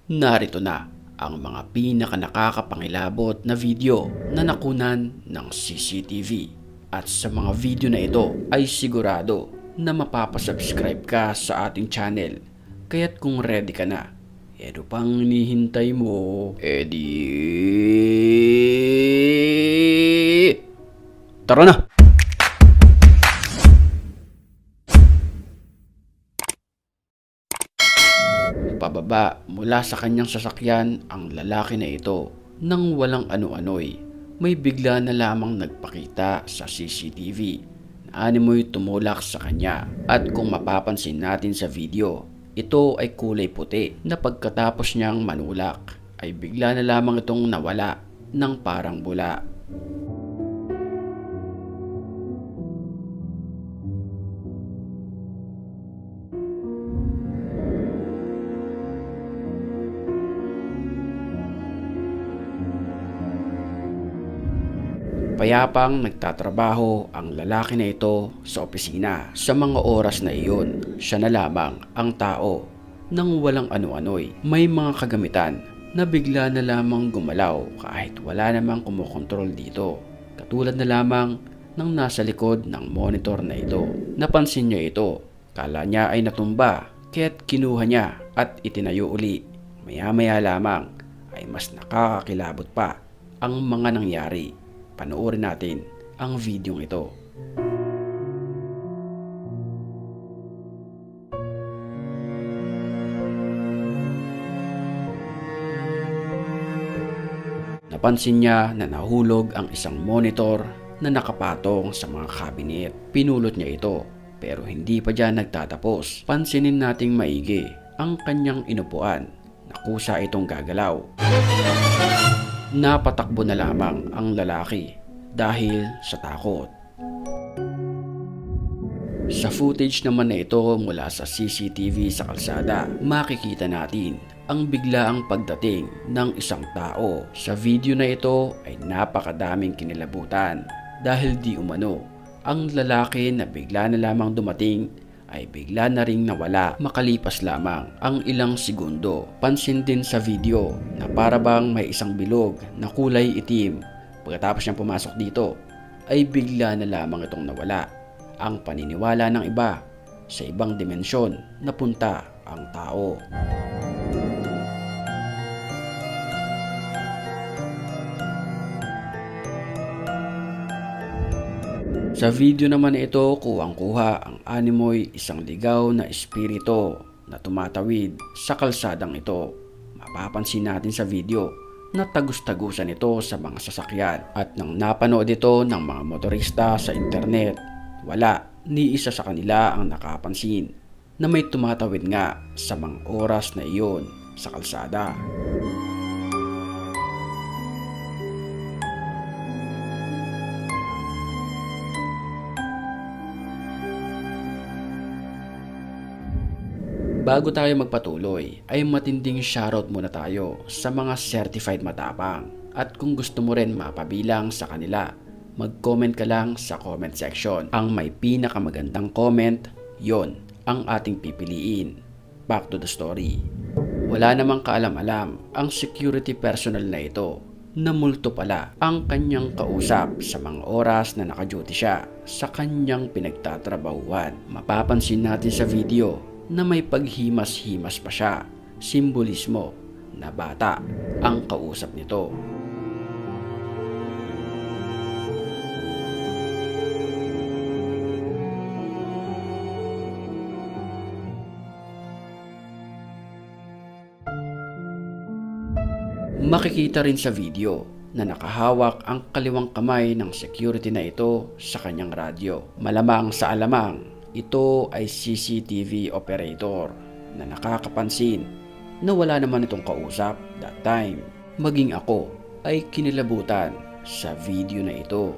Narito na ang mga pinaka-nakakapangilabot na video na nakunan ng CCTV. At sa mga video na ito ay sigurado na mapapasubscribe ka sa ating channel. Kaya't kung ready ka na, ano pang hinihintay mo? Tara na! Pababa mula sa kanyang sasakyan ang lalaki na ito nang walang ano-ano'y may bigla na lamang nagpakita sa CCTV na animoy tumulak sa kanya. At kung mapapansin natin sa video, ito ay kulay puti na pagkatapos niyang manulak ay bigla na lamang itong nawala ng parang bula. Payapang nagtatrabaho ang lalaki na ito sa opisina. Sa mga oras na iyon, siya na lamang ang tao nang walang ano-ano'y may mga kagamitan na bigla na lamang gumalaw kahit wala namang kumokontrol dito. Katulad na lamang ng nasa likod ng monitor na ito. Napansin niya ito, kala niya ay natumba kaya't kinuha niya at itinayo uli. Maya-maya lamang ay mas nakakakilabot pa ang mga nangyari. Panoorin natin ang video ito. Napansin niya na nahulog ang isang monitor na nakapatong sa mga cabinet. Pinulot niya ito pero hindi pa dyan nagtatapos. Pansinin nating maigi ang kanyang inupuan na kusa itong gagalaw. Napatakbo na lamang ang lalaki dahil sa takot. Sa footage naman na ito mula sa CCTV sa kalsada, makikita natin ang biglaang pagdating ng isang tao. Sa video na ito ay napakadaming kinilabutan dahil di umano ang lalaki na bigla na lamang dumating ay bigla na ring nawala makalipas lamang ang ilang segundo. Pansin din sa video na para bang may isang bilog na kulay itim. Pagkatapos niyang pumasok dito ay bigla na lamang itong nawala. Ang paniniwala ng iba, sa ibang dimensyon napunta ang tao. Sa video naman ito, kuwang-kuha ang animoy isang ligaw na espiritu na tumatawid sa kalsadang ito. Mapapansin natin sa video na tagus-tagusan ito sa mga sasakyan. At nang napanood ito ng mga motorista sa internet, wala ni isa sa kanila ang nakapansin na may tumatawid nga sa mga oras na iyon sa kalsada. Bago tayo magpatuloy, ay matinding shoutout muna tayo sa mga certified matapang. At kung gusto mo rin mapabilang sa kanila, mag-comment ka lang sa comment section. Ang may pinakamagandang comment, yon ang ating pipiliin. Back to the story. Wala namang kaalam-alam ang security personnel na ito na multo pala ang kanyang kausap sa mga oras na naka-duty siya sa kanyang pinagtatrabahuan. Mapapansin natin sa video na may paghimas-himas pa siya, simbolismo na bata ang kausap nito. Makikita rin sa video na nakahawak ang kaliwang kamay ng security na ito sa kanyang radyo. Malamang sa alamang, ito ay CCTV operator na nakakapansin na wala naman itong kausap that time. Maging ako ay kinilabutan sa video na ito.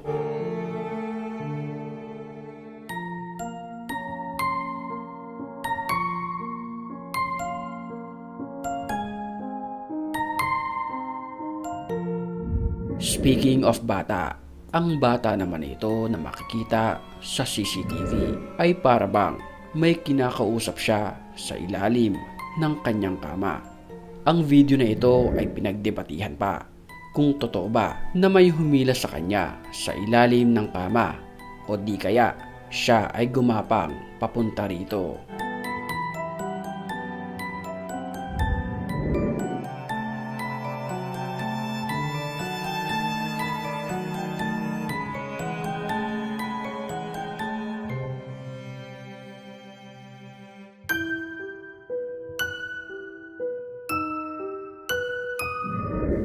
Speaking of bata, ang bata naman ito na makikita sa CCTV ay parabang may kinakausap siya sa ilalim ng kanyang kama. Ang video na ito ay pinagdebatihan pa kung totoo ba na may humila sa kanya sa ilalim ng kama o di kaya siya ay gumapang papunta rito.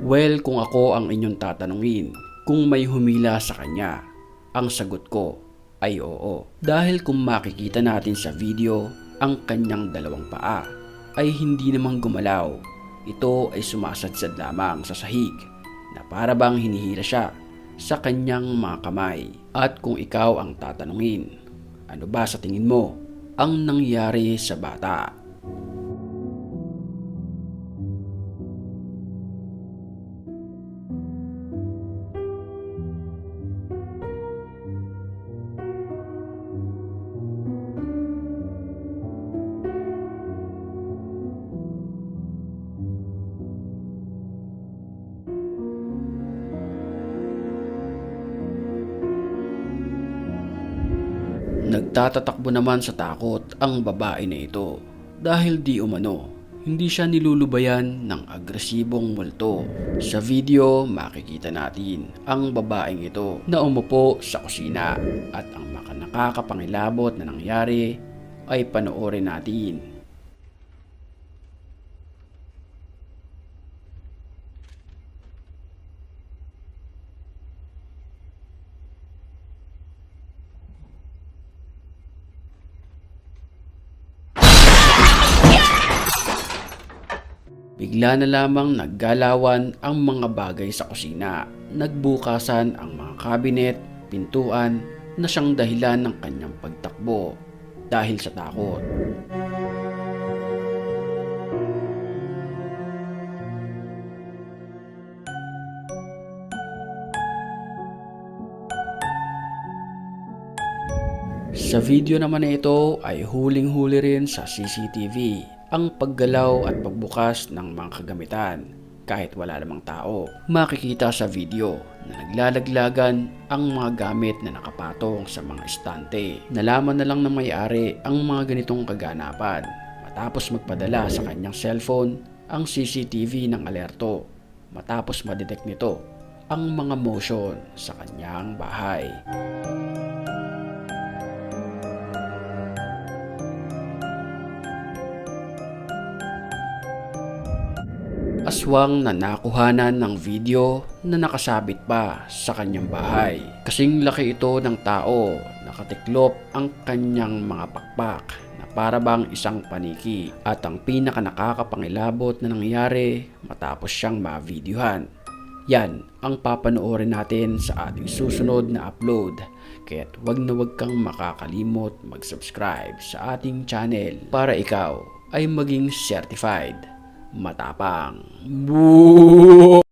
Well, kung ako ang inyong tatanungin kung may humila sa kanya, ang sagot ko ay oo. Dahil kung makikita natin sa video, ang kanyang dalawang paa ay hindi namang gumalaw. Ito ay sumasadsad lamang sa sahig na para bang hinihila siya sa kanyang mga kamay. At kung ikaw ang tatanungin, ano ba sa tingin mo ang nangyari sa bata? Nagtatatakbo naman sa takot ang babae na ito dahil di umano hindi siya nilulubayan ng agresibong multo. Sa video makikita natin ang babaeng ito na umupo sa kusina at ang nakakapangilabot na nangyari ay panoorin natin. Bigla na lamang naggalawan ang mga bagay sa kusina. Nagbukasan ang mga kabinet, pintuan na siyang dahilan ng kanyang pagtakbo dahil sa takot. Sa video naman na ito ay huling-huli rin sa CCTV ang paggalaw at pagbukas ng mga kagamitan kahit wala namang tao. Makikita sa video na naglalaglagan ang mga gamit na nakapatong sa mga estante. Nalaman na lang ng may-ari ang mga ganitong kaganapan matapos magpadala sa kanyang cellphone ang CCTV ng alerto matapos madetect nito ang mga motion sa kanyang bahay. Aswang na nakuhanan ng video na nakasabit pa sa kanyang bahay. Kasing laki ito ng tao, nakatiklop ang kanyang mga pakpak na para bang isang paniki. At ang pinaka nakakapangilabot na nangyari matapos siyang ma-videohan. Yan ang papanoorin natin sa ating susunod na upload. Kaya't wag na wag kang makakalimot mag-subscribe sa ating channel para ikaw ay maging certified matapang. Boo!